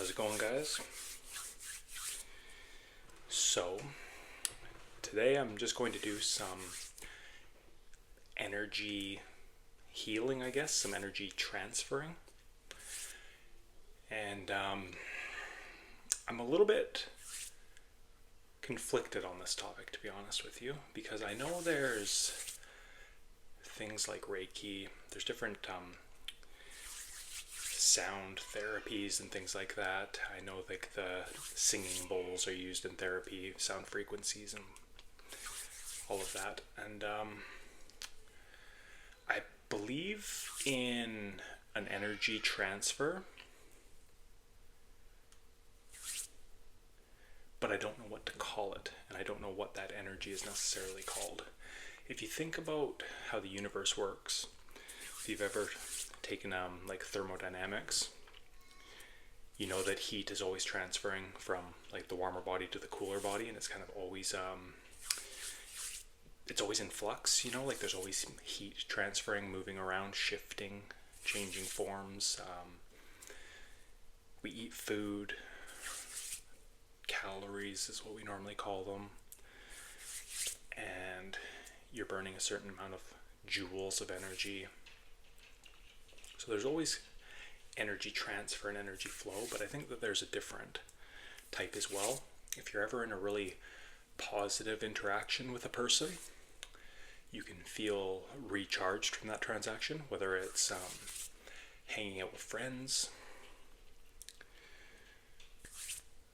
How's it going, guys? So, today I'm just going to do some energy healing, I guess, some energy transferring. And I'm a little bit conflicted on this topic, to be honest with you, because I know there's things like Reiki, there's different sound therapies and things like that. I know like the singing bowls are used in therapy, sound frequencies and all of that. And I believe in an energy transfer, but I don't know what to call it, and I don't know what that energy is necessarily called. If you think about how the universe works, if you've ever taken like thermodynamics, you know that heat is always transferring from like the warmer body to the cooler body, and it's kind of always it's always in flux. You know, like there's always heat transferring, moving around, shifting, changing forms. We eat food. Calories is what we normally call them, and you're burning a certain amount of joules of energy. So there's always energy transfer and energy flow, but I think that there's a different type as well. If you're ever in a really positive interaction with a person, you can feel recharged from that transaction, whether it's hanging out with friends.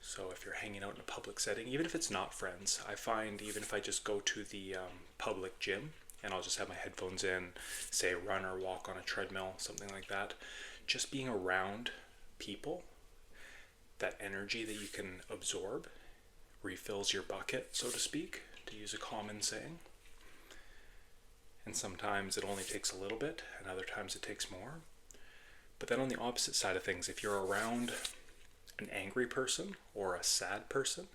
So if you're hanging out in a public setting, even if it's not friends, I find even if I just go to the public gym and I'll just have my headphones in, say run or walk on a treadmill, something like that, just being around people, that energy that you can absorb refills your bucket, so to speak, to use a common saying. And sometimes it only takes a little bit, and other times it takes more. But then on the opposite side of things, if you're around an angry person or a sad person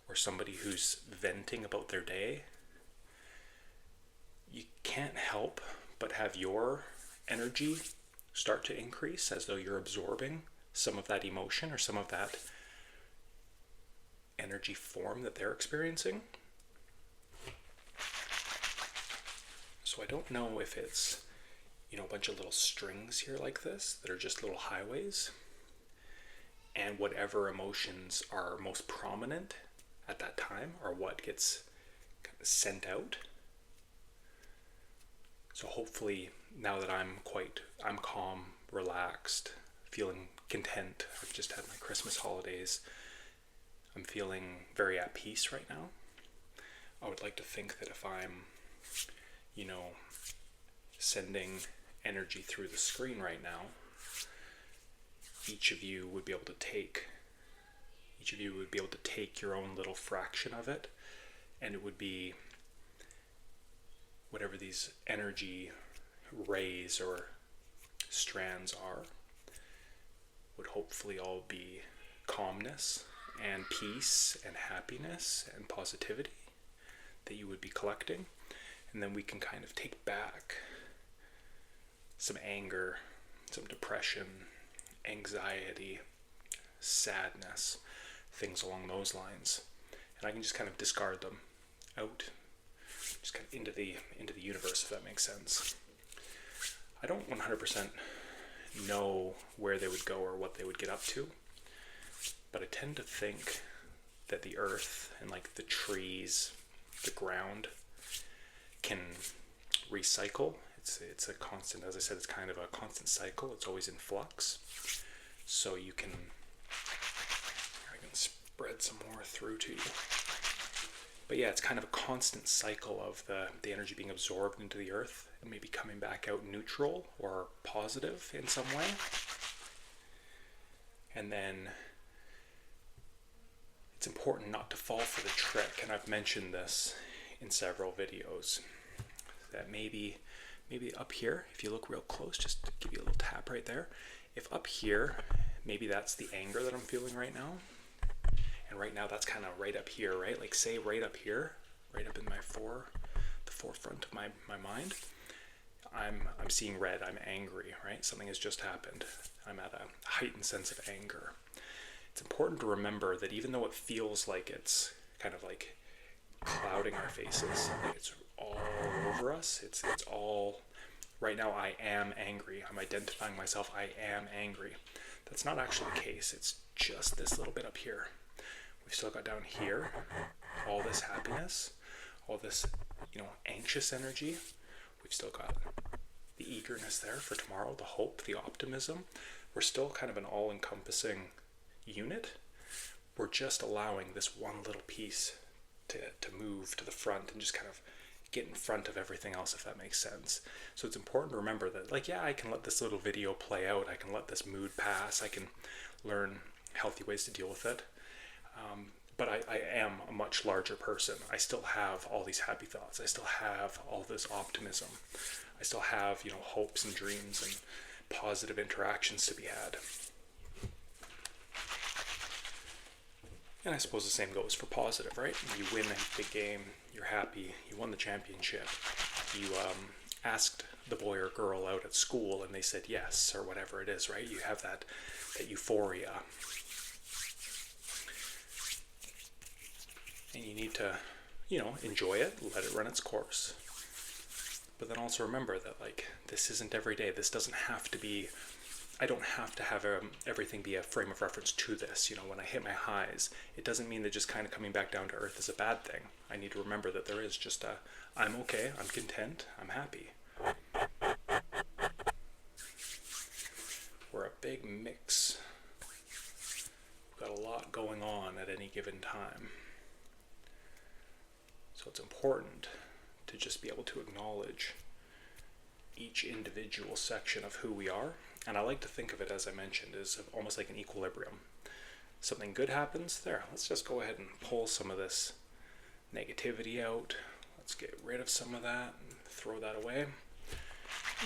or somebody who's venting about their day, you can't help but have your energy start to increase as though you're absorbing some of that emotion or some of that energy form that they're experiencing. So I don't know if it's, a bunch of little strings here like this that are just little highways, and whatever emotions are most prominent at that time are what gets sent out. So hopefully now that I'm calm, relaxed, feeling content. I've just had my Christmas holidays. I'm feeling very at peace right now. I would like to think that if I'm, sending energy through the screen right now, each of you would be able to take your own little fraction of it, and it would be whatever these energy rays or strands are, would hopefully all be calmness and peace and happiness and positivity that you would be collecting. And then we can kind of take back some anger, some depression, anxiety, sadness, things along those lines. And I can just kind of discard them out, just kind of into the universe, if that makes sense. I don't 100% know where they would go or what they would get up to, but I tend to think that the earth and like the trees, the ground, can recycle. It's a constant, as I said, it's kind of a constant cycle. It's always in flux. So I can spread some more through to you. But yeah, it's kind of a constant cycle of the energy being absorbed into the earth and maybe coming back out neutral or positive in some way. And then it's important not to fall for the trick, and I've mentioned this in several videos, that maybe up here, if you look real close, just to give you a little tap right there, if up here, maybe that's the anger that I'm feeling right now, and right now that's kind of right up here, right? Like say right up here, right up in the forefront of my mind, I'm seeing red, I'm angry, right? Something has just happened. I'm at a heightened sense of anger. It's important to remember that even though it feels like it's kind of like clouding our faces, it's all over us. It's all, right now I am angry. I'm identifying myself, I am angry. That's not actually the case. It's just this little bit up here. We've still got down here all this happiness, all this, anxious energy. We've still got the eagerness there for tomorrow, the hope, the optimism. We're still kind of an all-encompassing unit. We're just allowing this one little piece to move to the front and just kind of get in front of everything else, if that makes sense. So it's important to remember that, I can let this little video play out. I can let this mood pass. I can learn healthy ways to deal with it. But I am a much larger person. I still have all these happy thoughts. I still have all this optimism. I still have, hopes and dreams and positive interactions to be had. And I suppose the same goes for positive, right? You win a big game, you're happy, you won the championship, you asked the boy or girl out at school and they said yes, or whatever it is, right? You have that euphoria. And you need to, enjoy it, let it run its course. But then also remember that, this isn't every day. This doesn't have to be, I don't have to have everything be a frame of reference to this. When I hit my highs, it doesn't mean that just kind of coming back down to earth is a bad thing. I need to remember that there is just I'm okay, I'm content, I'm happy. We're a big mix. We've got a lot going on at any given time. So it's important to just be able to acknowledge each individual section of who we are. And I like to think of it, as I mentioned, as almost like an equilibrium. Something good happens, let's just go ahead and pull some of this negativity out. Let's get rid of some of that and throw that away.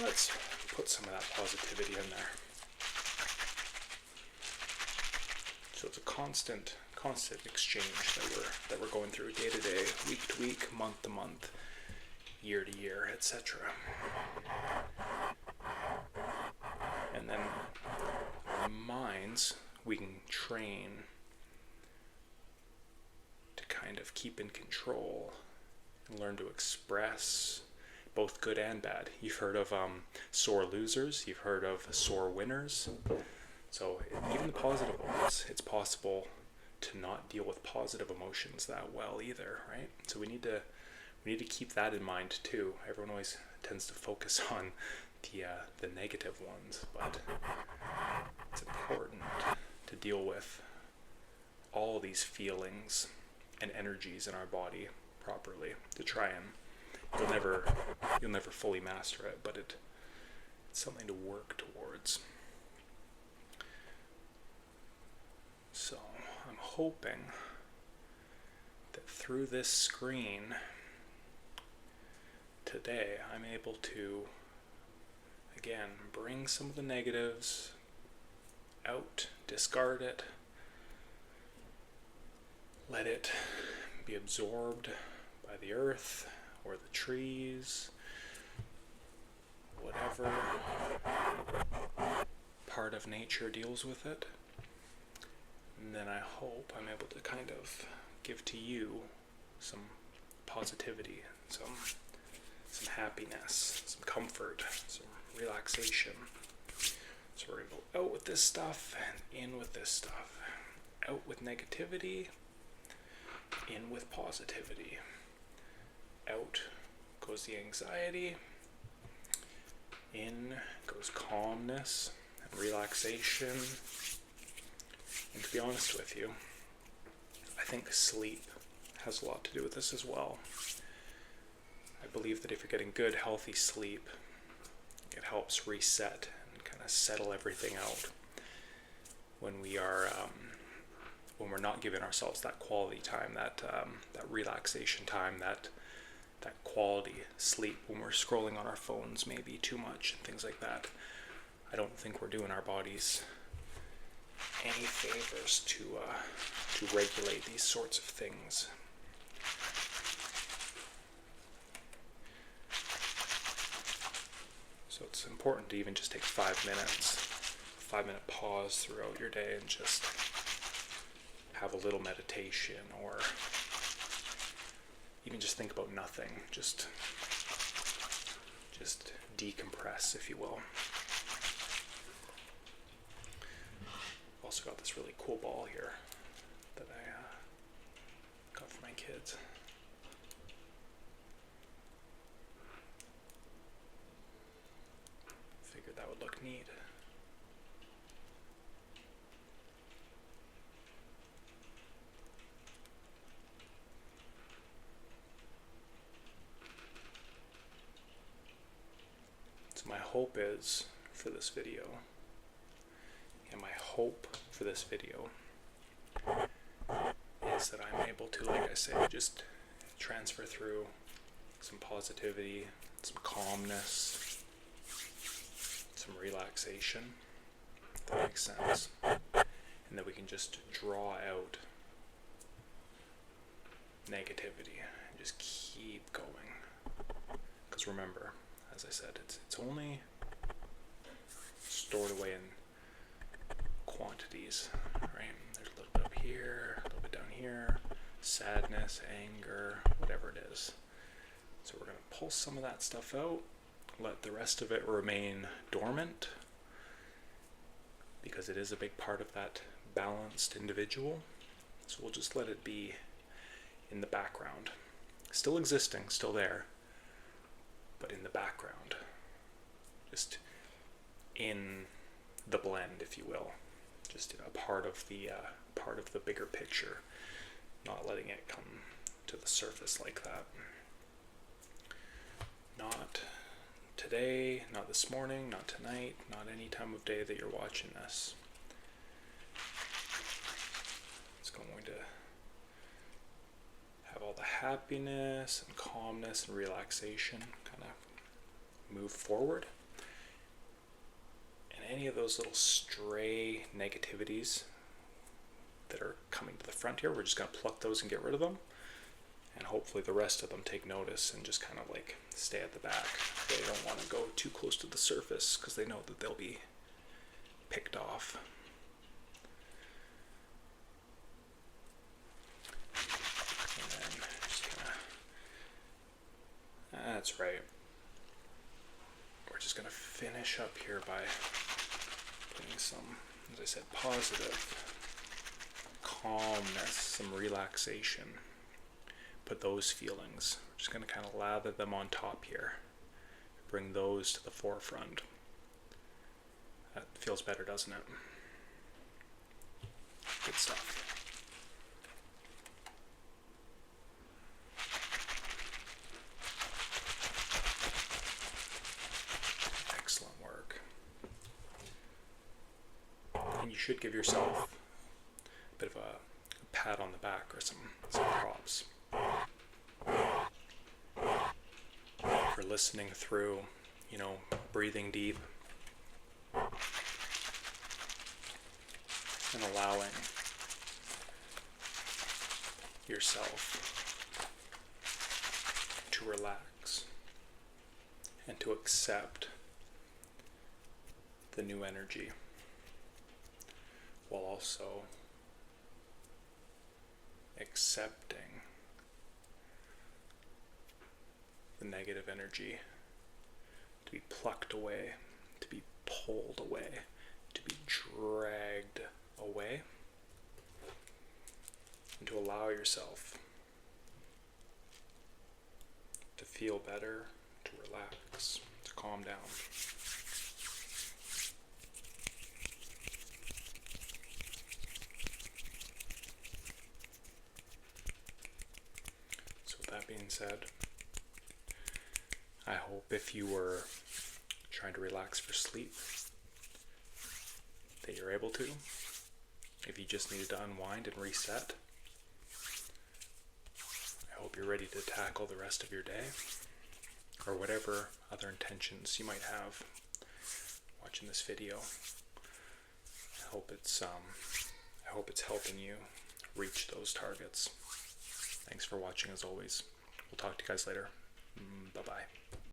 Let's put some of that positivity in there. So it's a constant exchange that we're going through day to day, week to week, month to month, year to year, etc. And then our minds, we can train to kind of keep in control and learn to express both good and bad. You've heard of sore losers, you've heard of sore winners. So even the positive ones, it's possible to not deal with positive emotions that well either, right? So we need to keep that in mind too. Everyone always tends to focus on the negative ones, but it's important to deal with all these feelings and energies in our body properly to try and you'll never fully master it, but it's something to work towards. So I'm hoping that through this screen today I'm able to again bring some of the negatives out, discard it, let it be absorbed by the earth or the trees, whatever part of nature deals with it. And then I hope I'm able to kind of give to you some positivity, some happiness, some comfort, some relaxation. So we're going to go out with this stuff and in with this stuff. Out with negativity, in with positivity. Out goes the anxiety, in goes calmness and relaxation. And to be honest with you, I think sleep has a lot to do with this as well. I believe that if you're getting good, healthy sleep, it helps reset and kind of settle everything out. When we're not giving ourselves that quality time, that relaxation time, that quality sleep, when we're scrolling on our phones maybe too much and things like that, I don't think we're doing our bodies any favors to regulate these sorts of things. it's important to even just take 5 minutes, 5-minute pause throughout your day and just have a little meditation, or even just think about nothing. Just decompress, if you will. I've also got this really cool ball here that I got for my kids. Figured that would look neat. So my hope is for this video, and my hope for this video is that I'm able to, like I say, just transfer through some positivity, some calmness, some relaxation, if that makes sense, and that we can just draw out negativity and just keep going. Because remember, as I said, it's only stored away in quantities, right? There's a little bit up here, a little bit down here, sadness, anger, whatever it is. So we're going to pull some of that stuff out, let the rest of it remain dormant, because it is a big part of that balanced individual. So we'll just let it be in the background, still existing, still there, but in the background, just in the blend, if you will, just a part of the bigger picture, not letting it come to the surface like that. Not today, not this morning, not tonight, not any time of day that you're watching this. It's going to have all the happiness and calmness and relaxation kind of move forward. And any of those little stray negativities that are coming to the front here, we're just going to pluck those and get rid of them. And hopefully the rest of them take notice and just kind of like stay at the back. They don't want to go too close to the surface because they know that they'll be picked off. And then just kind of, that's right. We're just going to finish up here by putting some, as I said, positive calmness, some relaxation. Put those feelings, we're just going to kind of lather them on top here. Bring those to the forefront. That feels better, doesn't it? Good stuff. Excellent work. And you should give yourself a bit of a pat on the back or some props for listening through, breathing deep and allowing yourself to relax and to accept the new energy, while also accepting the negative energy to be plucked away, to be pulled away, to be dragged away, and to allow yourself to feel better, to relax, to calm down. So with that being said, I hope if you were trying to relax for sleep, that you're able to. If you just needed to unwind and reset, I hope you're ready to tackle the rest of your day, or whatever other intentions you might have watching this video. I hope it's helping you reach those targets. Thanks for watching as always. We'll talk to you guys later. Bye-bye.